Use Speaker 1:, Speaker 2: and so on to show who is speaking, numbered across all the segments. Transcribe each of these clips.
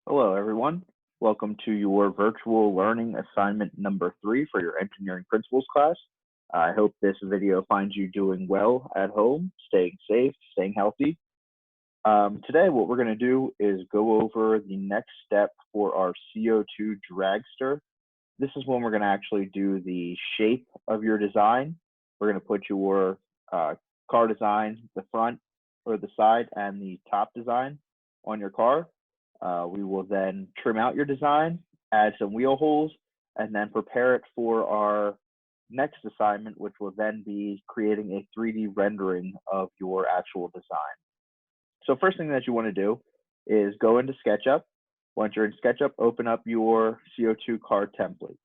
Speaker 1: Hello, everyone. Welcome to your virtual learning assignment number 3 for your engineering principles class. I hope this video finds you doing well at home, staying safe, staying healthy. Today, what we're going to do is go over the next step for our CO2 Dragster. This is when we're going to actually do the shape of your design. We're going to put your car design, the front or the side and the top design on your car. We will then trim out your design, add some wheel holes, and then prepare it for our next assignment, which will then be creating a 3D rendering of your actual design. So first thing that you want to do is go into SketchUp. Once you're in SketchUp, open up your CO2 car template.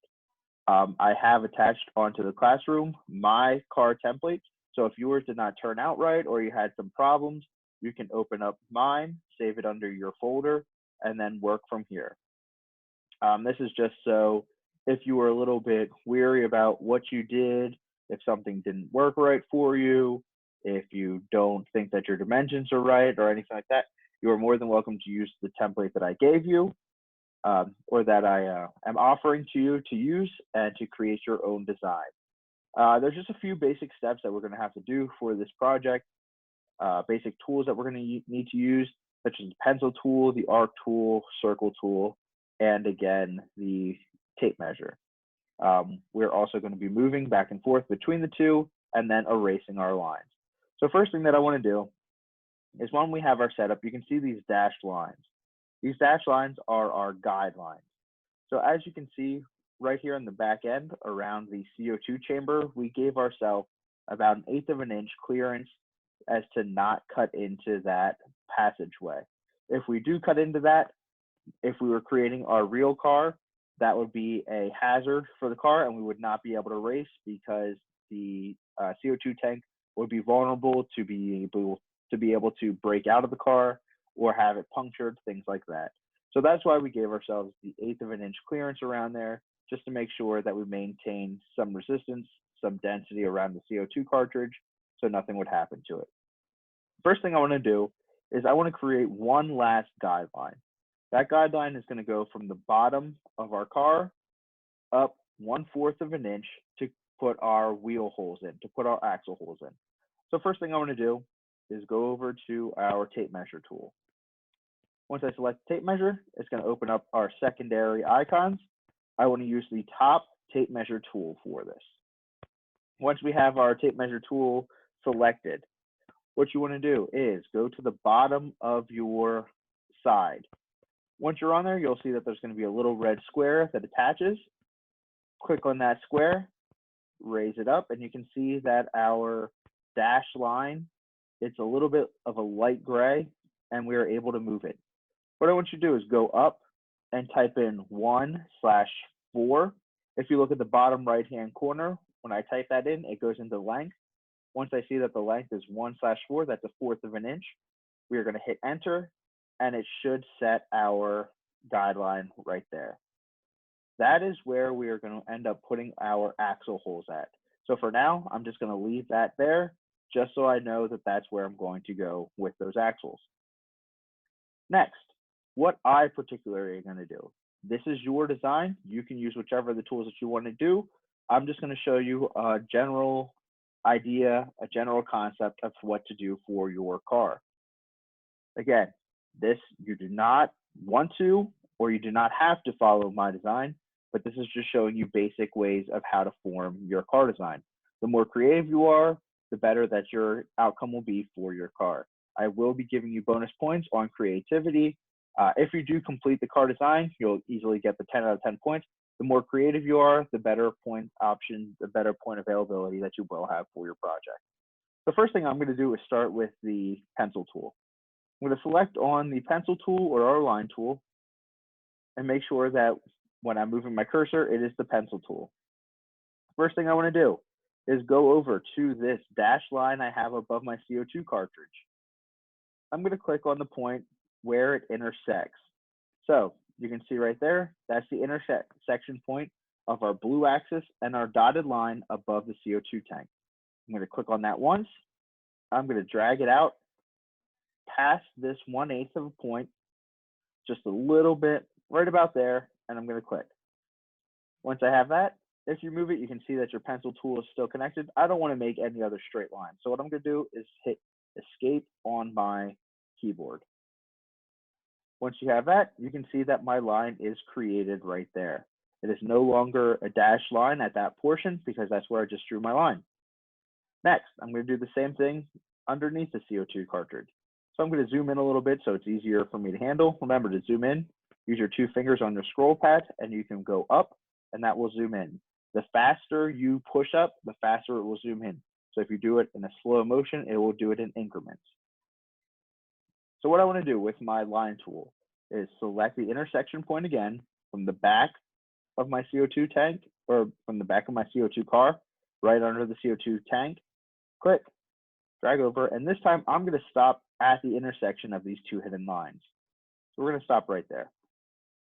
Speaker 1: I have attached onto the classroom my car template. So if yours did not turn out right or you had some problems, you can open up mine, save it under your folder, and then work from here. This is just so if you were a little bit weary about what you did, if something didn't work right for you, if you don't think that your dimensions are right or anything like that, you are more than welcome to use the template that I gave you or that I am offering to you to use and to create your own design. There's just a few basic steps that we're going to have to do for this project, basic tools that we're going to need to use, such as the pencil tool, the arc tool, circle tool, and again, the tape measure. We're also going to be moving back and forth between the two and then erasing our lines. So first thing that I want to do is when we have our setup, you can see these dashed lines. These dashed lines are our guidelines. So as you can see right here in the back end around the CO2 chamber, we gave ourselves about 1/8 of an inch clearance as to not cut into that passageway. If we do cut into that, if we were creating our real car, that would be a hazard for the car and we would not be able to race because the CO2 tank would be vulnerable to be able to break out of the car or have it punctured, things like that. So that's why we gave ourselves the 1/8 of an inch clearance around there, just to make sure that we maintain some resistance, some density around the CO2 cartridge, so nothing would happen to it. First thing I want to do is I want to create one last guideline. That guideline is going to go from the bottom of our car up 1/4 of an inch to put our wheel holes in, to put our axle holes in. So first thing I want to do is go over to our tape measure tool. Once I select tape measure, it's going to open up our secondary icons. I want to use the top tape measure tool for this. Once we have our tape measure tool selected, what you want to do is go to the bottom of your side. Once you're on there, you'll see that there's going to be a little red square that attaches. Click on that square, raise it up, and you can see that our dashed line, it's a little bit of a light gray, and we are able to move it. What I want you to do is go up and type in 1/4. If you look at the bottom right-hand corner, when I type that in, it goes into length. Once I see that the length is 1/4, that's 1/4 of an inch. We are going to hit enter, and it should set our guideline right there. That is where we are going to end up putting our axle holes at. So for now, I'm just going to leave that there, just so I know that that's where I'm going to go with those axles. Next, what I particularly am going to do. This is your design. You can use whichever of the tools that you want to do. I'm just going to show you a general idea, a general concept of what to do for your car. Again, this you do not want to or you do not have to follow my design, but this is just showing you basic ways of how to form your car design. The more creative you are, the better that your outcome will be for your car. I will be giving you bonus points on creativity. If you do complete the car design, you'll easily get the 10 out of 10 points. The more creative you are, the better point options, the better point availability that you will have for your project. The first thing I'm going to do is start with the pencil tool. I'm going to select on the pencil tool or our line tool and make sure that when I'm moving my cursor, it is the pencil tool. First thing I want to do is go over to this dashed line I have above my CO2 cartridge. I'm going to click on the point where it intersects. So you can see right there, that's the intersection point of our blue axis and our dotted line above the CO2 tank. I'm going to click on that once. I'm going to drag it out past this 1/8 of a point just a little bit, right about there, and I'm going to click. Once I have that, if you move it, you can see that your pencil tool is still connected. I don't want to make any other straight lines. So what I'm going to do is hit escape on my keyboard. Once you have that, you can see that my line is created right there. It is no longer a dashed line at that portion because that's where I just drew my line. Next, I'm going to do the same thing underneath the CO2 cartridge. So I'm going to zoom in a little bit so it's easier for me to handle. Remember to zoom in, use your 2 fingers on your scroll pad, and you can go up, and that will zoom in. The faster you push up, the faster it will zoom in. So if you do it in a slow motion, it will do it in increments. So what I want to do with my line tool is select the intersection point again from the back of my CO2 tank, or from the back of my CO2 car, right under the CO2 tank, click, drag over, and this time I'm going to stop at the intersection of these 2 hidden lines. So we're going to stop right there.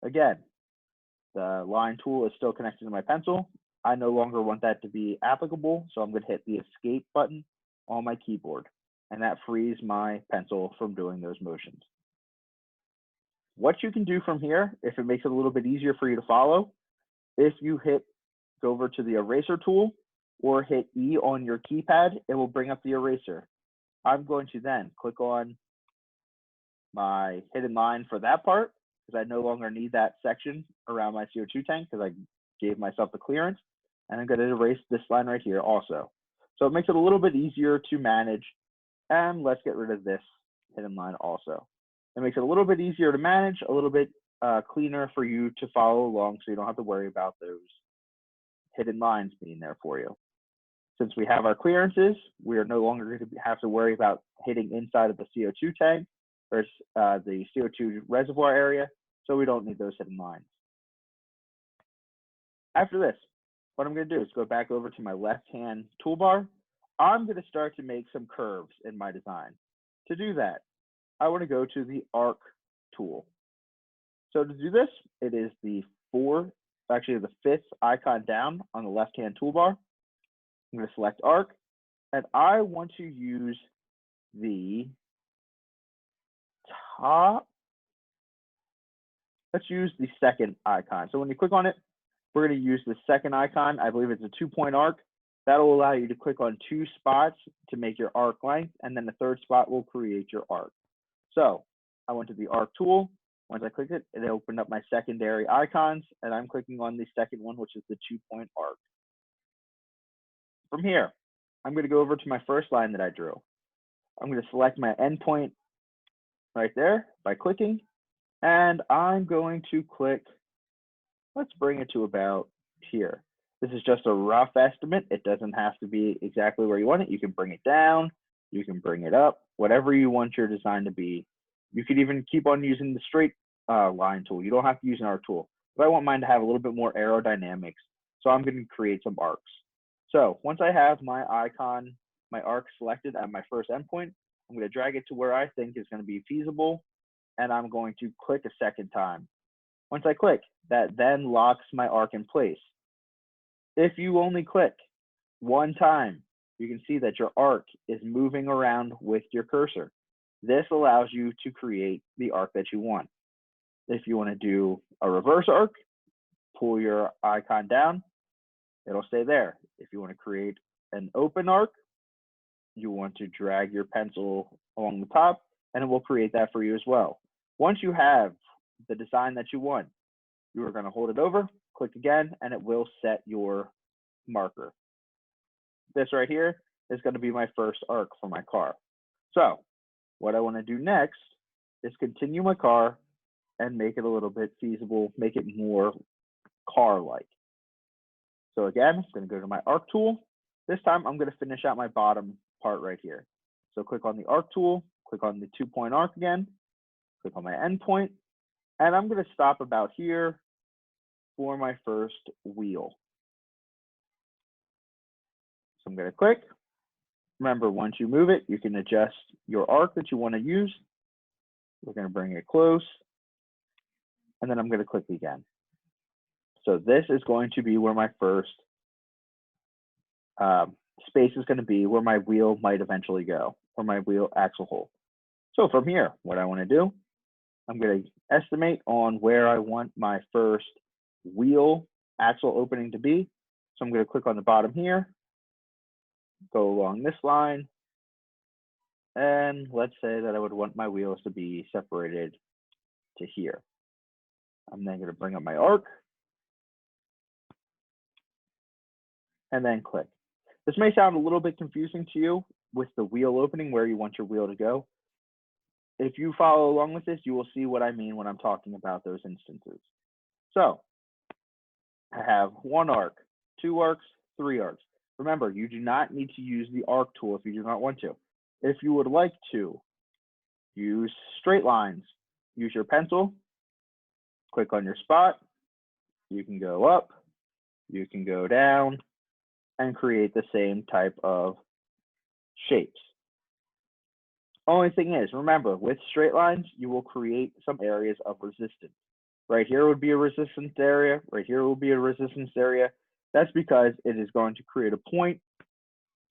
Speaker 1: Again, the line tool is still connected to my pencil. I no longer want that to be applicable, so I'm going to hit the escape button on my keyboard, and that frees my pencil from doing those motions. What you can do from here, if it makes it a little bit easier for you to follow, if you go over to the eraser tool or hit E on your keypad, it will bring up the eraser. I'm going to then click on my hidden line for that part because I no longer need that section around my CO2 tank because I gave myself the clearance. And I'm going to erase this line right here also. So it makes it a little bit easier to manage. And let's get rid of this hidden line also. It makes it a little bit easier to manage, a little bit cleaner for you to follow along so you don't have to worry about those hidden lines being there for you. Since we have our clearances, we are no longer going to have to worry about hitting inside of the CO2 tank or the CO2 reservoir area, so we don't need those hidden lines. After this, what I'm going to do is go back over to my left-hand toolbar. I'm going to start to make some curves in my design. To do that, I want to go to the arc tool. So to do this, it is the 5th icon down on the left-hand toolbar. I'm going to select arc, and I want to use the top. Let's use the second icon. So when you click on it, we're going to use the second icon. I believe it's a 2-point arc. That will allow you to click on 2 spots to make your arc length, and then the 3rd spot will create your arc. So I went to the arc tool. Once I clicked it, it opened up my secondary icons, and I'm clicking on the second one, which is the 2-point arc. From here, I'm going to go over to my first line that I drew. I'm going to select my endpoint right there by clicking, and I'm going to click, let's bring it to about here. This is just a rough estimate. It doesn't have to be exactly where you want it. You can bring it down, you can bring it up, whatever you want your design to be. You could even keep on using the straight line tool. You don't have to use an arc tool, but I want mine to have a little bit more aerodynamics. So I'm going to create some arcs. So once I have my icon, my arc selected at my first endpoint, I'm going to drag it to where I think is going to be feasible, and I'm going to click a second time. Once I click, that then locks my arc in place. If you only click one time, you can see that your arc is moving around with your cursor. This allows you to create the arc that you want. If you want to do a reverse arc, pull your icon down, it'll stay there. If you want to create an open arc, you want to drag your pencil along the top, and it will create that for you as well. Once you have the design that you want, you are going to hold it over, click again, and it will set your marker. This right here is going to be my first arc for my car. So what I want to do next is continue my car and make it a little bit feasible, make it more car-like. So again, I'm going to go to my arc tool. This time I'm going to finish out my bottom part right here. So click on the arc tool, click on the 2-point arc again, click on my endpoint, and I'm going to stop about here for my first wheel. So I'm going to click. Remember, once you move it, you can adjust your arc that you want to use. We're going to bring it close, and then I'm going to click again. So this is going to be where my first space is going to be, where my wheel might eventually go, or my wheel axle hole. So from here, what I want to do, I'm going to estimate on where I want my first wheel axle opening to be. So I'm going to click on the bottom here, go along this line, and let's say that I would want my wheels to be separated to here. I'm then going to bring up my arc and then click. This may sound a little bit confusing to you with the wheel opening, where you want your wheel to go. If you follow along with this, you will see what I mean when I'm talking about those instances. So I have 1 arc, 2 arcs, 3 arcs. Remember, you do not need to use the arc tool if you do not want to. If you would like to use straight lines, use your pencil, click on your spot. You can go up, you can go down, and create the same type of shapes. Only thing is, remember, with straight lines, you will create some areas of resistance. Right here would be a resistance area. Right here will be a resistance area. That's because it is going to create a point.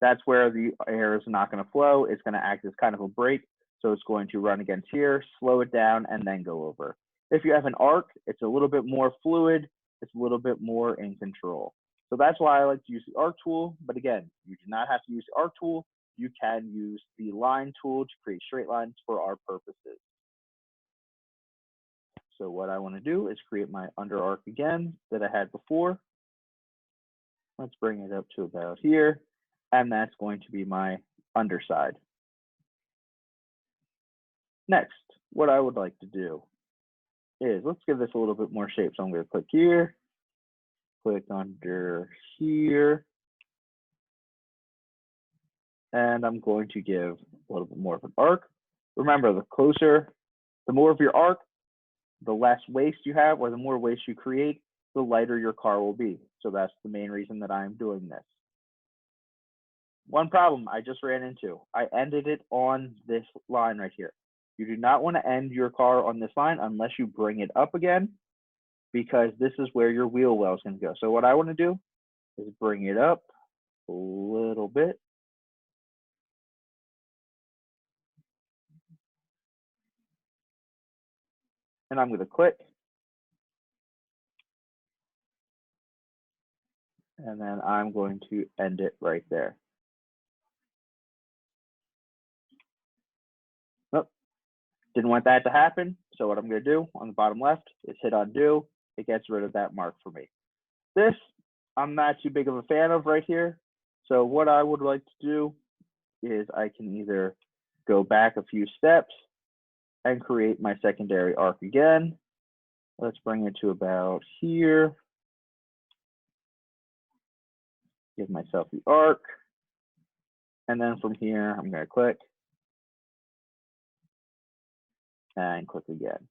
Speaker 1: That's where the air is not going to flow. It's going to act as kind of a brake. So it's going to run against here, slow it down, and then go over. If you have an arc, it's a little bit more fluid. It's a little bit more in control. So that's why I like to use the arc tool. But again, you do not have to use the arc tool. You can use the line tool to create straight lines for our purposes. So what I want to do is create my under arc again that I had before. Let's bring it up to about here. And that's going to be my underside. Next, what I would like to do is, let's give this a little bit more shape. So I'm going to click here, click under here, and I'm going to give a little bit more of an arc. Remember, the more of your arc, the less waste you have, or the more waste you create, the lighter your car will be. So that's the main reason that I'm doing this. One problem I just ran into, I ended it on this line right here. You do not want to end your car on this line unless you bring it up again, because this is where your wheel well is going to go. So what I want to do is bring it up a little bit. And I'm going to click. And then I'm going to end it right there. Nope, didn't want that to happen. So what I'm going to do on the bottom left is hit undo. It gets rid of that mark for me. This, I'm not too big of a fan of right here. So what I would like to do is I can either go back a few steps and create my secondary arc again. Let's bring it to about here. Give myself the arc. And then from here, I'm going to click and click again.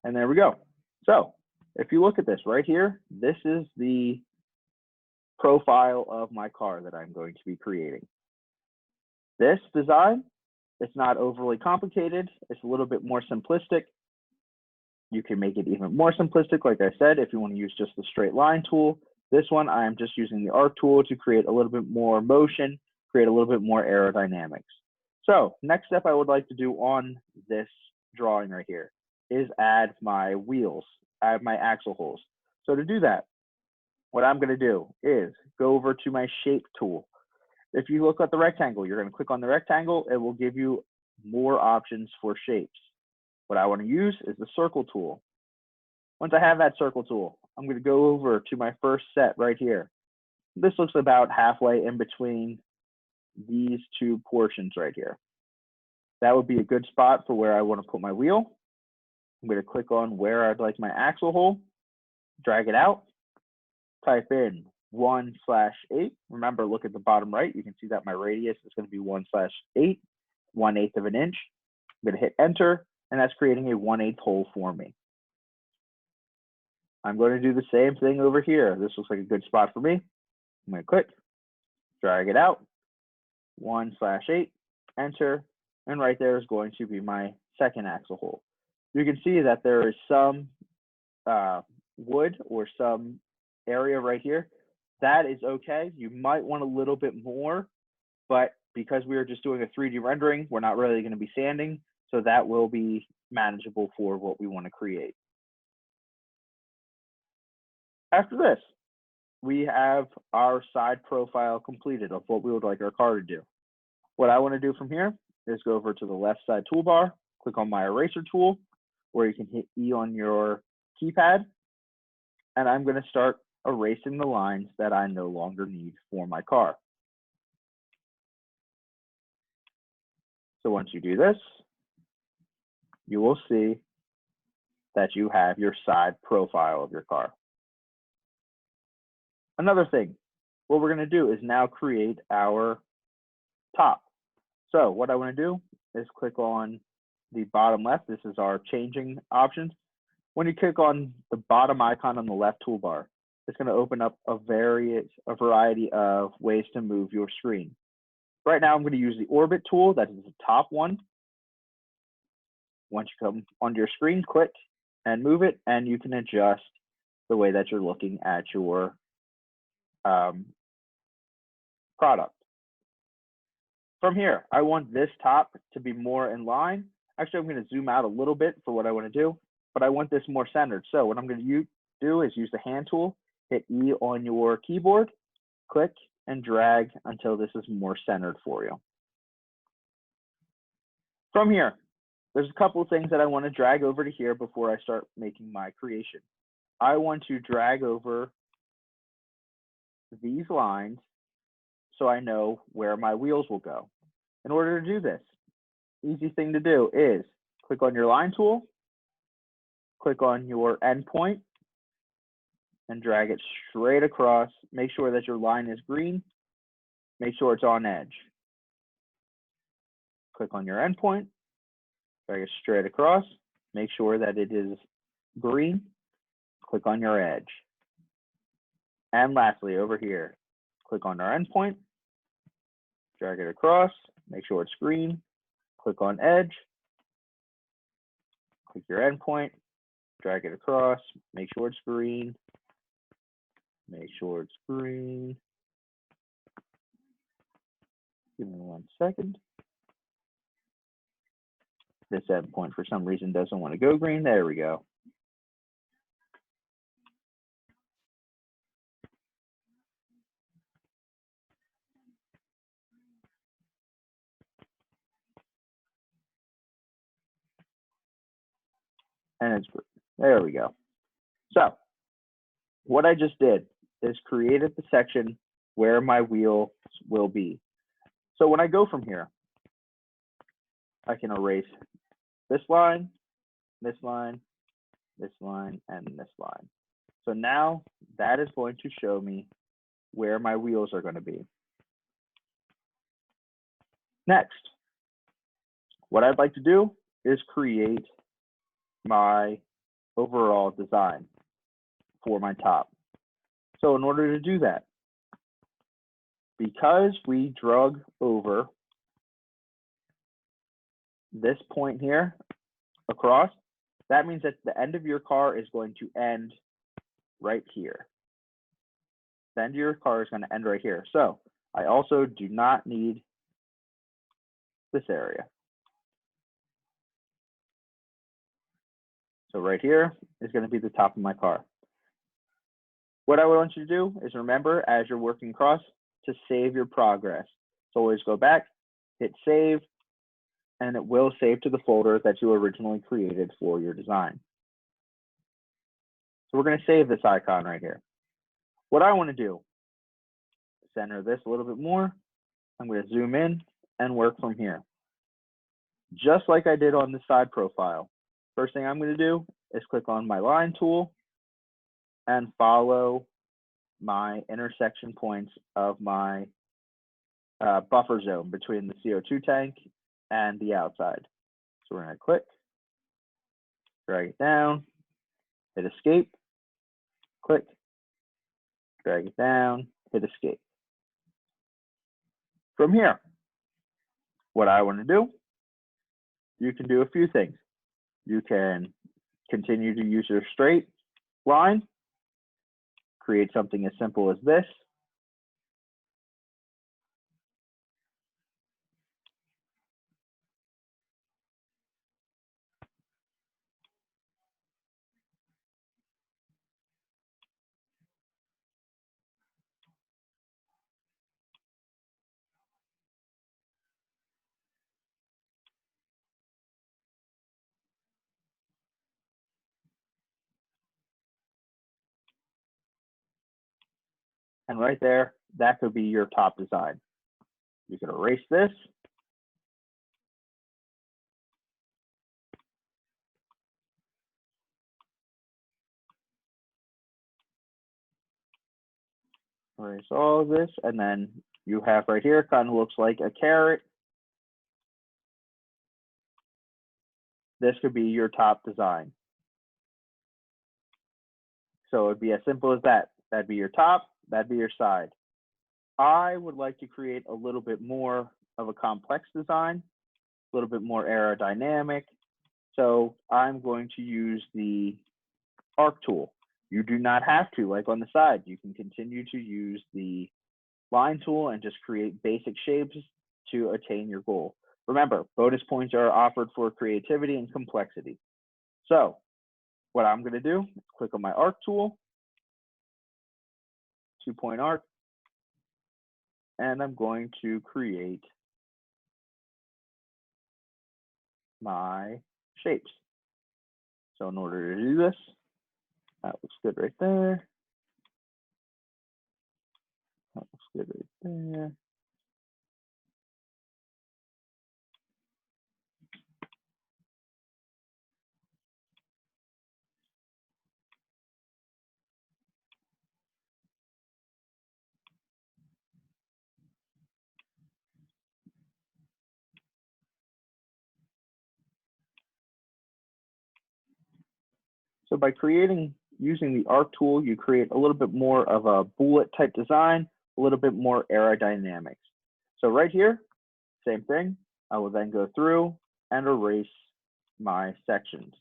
Speaker 1: And there we go. So if you look at this right here, this is the profile of my car that I'm going to be creating. This design, it's not overly complicated. It's a little bit more simplistic. You can make it even more simplistic, like I said, if you want to use just the straight line tool. This one, I am just using the arc tool to create a little bit more motion, create a little bit more aerodynamics. So next step I would like to do on this drawing right here is add my wheels, add my axle holes. So to do that, what I'm going to do is go over to my shape tool. If you look at the rectangle, you're going to click on the rectangle. It will give you more options for shapes. What I want to use is the circle tool. Once I have that circle tool, I'm going to go over to my first set right here. This looks about halfway in between these two portions right here. That would be a good spot for where I want to put my wheel. I'm going to click on where I'd like my axle hole, drag it out, type in 1/8. Remember, look at the bottom right. You can see that my radius is going to be 1/8, 1/8 of an inch. I'm going to hit enter, and that's creating a 1/8 hole for me. I'm going to do the same thing over here. This looks like a good spot for me. I'm going to click, drag it out, 1/8, enter, and right there is going to be my second axle hole. you can see that there is some wood or some area right here. That is okay. You might want a little bit more, but because we are just doing a 3D rendering, we're not really going to be sanding, so that will be manageable for what we want to create. After this, we have our side profile completed of what we would like our car to do. What I want to do from here is go over to the left side toolbar, click on my eraser tool, where you can hit E on your keypad, and I'm going to start erasing the lines that I no longer need for my car. So once you do this, you will see that you have your side profile of your car. Another thing, what we're going to do is now create our top. So what I want to do is click on the bottom left. This is our changing options. When you click on the bottom icon on the left toolbar, it's going to open up a variety of ways to move your screen. Right now, I'm going to use the orbit tool. That is the top one. Once you come onto your screen, click and move it, and you can adjust the way that you're looking at your product. From here, I want this top to be more in line. Actually, I'm going to zoom out a little bit for what I want to do, but I want this more centered. So what I'm going to do is use the hand tool, hit E on your keyboard, click and drag until this is more centered for you. From here, there's a couple of things that I want to drag over to here before I start making my creation. I want to drag over these lines so I know where my wheels will go. In order to do this, easy thing to do is click on your line tool, click on your endpoint, and drag it straight across. Make sure that your line is green. Make sure it's on edge. Click on your endpoint, drag it straight across. Make sure that it is green. Click on your edge. And lastly, over here, click on our endpoint, drag it across, make sure it's green, click on edge, click your endpoint, drag it across, make sure it's green, make sure it's green. Give me 1 second. This endpoint for some reason doesn't want to go green. There we go. And it's green. There we go. So what I just did is created the section where my wheels will be. So when I go from here, I can erase this line, this line, this line, and this line. So now that is going to show me where my wheels are going to be. Next, what I'd like to do is create my overall design for my top. So in order to do that, because we drug over this point here across, that means that the end of your car is going to end right here. The end of your car is going to end right here. So I also do not need this area. So right here is going to be the top of my car. What I want you to do is remember, as you're working across, to save your progress. So always go back, hit save, and it will save to the folder that you originally created for your design. So we're going to save this icon right here. What I want to do, center this a little bit more. I'm going to zoom in and work from here. Just like I did on the side profile. First thing I'm going to do is click on my line tool and follow my intersection points of my buffer zone between the CO2 tank and the outside. So we're going to click, drag it down, hit escape, click, drag it down, hit escape. From here, what I want to do, you can do a few things. You can continue to use your straight line, create something as simple as this. And right there, that could be your top design. You can erase this. Erase all of this, and then you have right here, kind of looks like a carrot. This could be your top design. So it'd be as simple as that. That'd be your top, that'd be your side. I would like to create a little bit more of a complex design, a little bit more aerodynamic. So I'm going to use the arc tool. You do not have to, like on the side, you can continue to use the line tool and just create basic shapes to attain your goal. Remember, bonus points are offered for creativity and complexity. So what I'm going to do is click on my arc tool, 2-point arc, and I'm going to create my shapes. So in order to do this, that looks good right there. That looks good right there. So by using the arc tool, you create a little bit more of a bullet type design, a little bit more aerodynamics. So right here, same thing. I will then go through and erase my sections.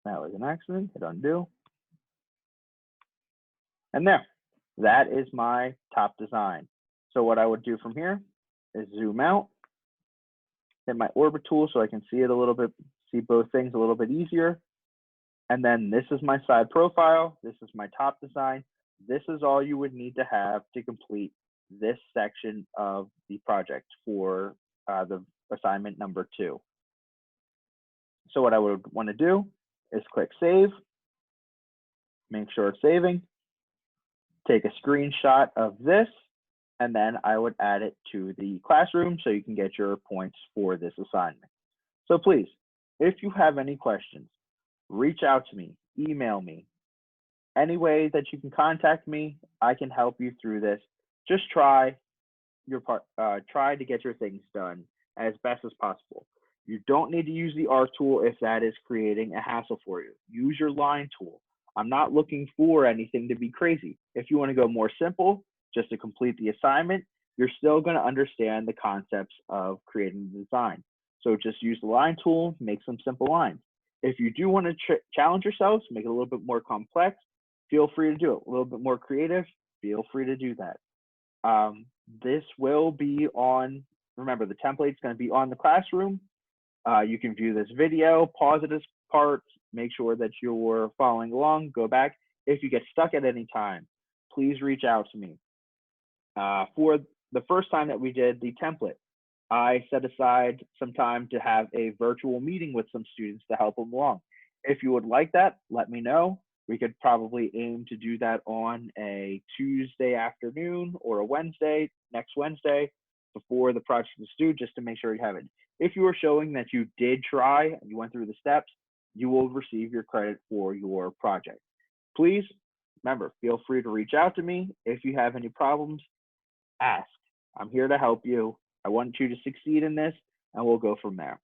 Speaker 1: That was an accident, hit undo. And there, that is my top design. So what I would do from here is zoom out, hit my orbit tool so I can see it a little bit, see both things a little bit easier. And then this is my side profile. This is my top design. This is all you would need to have to complete this section of the project for the assignment number 2. So what I would want to do is click save, make sure it's saving, take a screenshot of this, and then I would add it to the classroom so you can get your points for this assignment. So please, if you have any questions, reach out to me, email me. Any way that you can contact me, I can help you through this. Just try to get your things done as best as possible. You don't need to use the arc tool if that is creating a hassle for you. Use your line tool. I'm not looking for anything to be crazy. If you want to go more simple, just to complete the assignment, you're still going to understand the concepts of creating the design. So just use the line tool, make some simple lines. If you do want to challenge yourselves, make it a little bit more complex, feel free to do it. A little bit more creative, feel free to do that. This will be on, remember the template's going to be on the classroom. You can view this video, pause it as parts, make sure that you're following along, go back. If you get stuck at any time, please reach out to me. For the first time that we did the template, I set aside some time to have a virtual meeting with some students to help them along. If you would like that, let me know. We could probably aim to do that on a Tuesday afternoon or a Wednesday, next Wednesday, before the project is due, just to make sure you have it. If you are showing that you did try and you went through the steps, you will receive your credit for your project. Please, remember, feel free to reach out to me. If you have any problems, ask. I'm here to help you. I want you to succeed in this, and we'll go from there.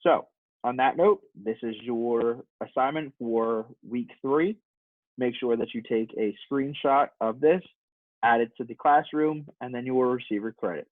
Speaker 1: So on that note, this is your assignment for week 3. Make sure that you take a screenshot of this, add it to the classroom, and then you will receive your credit.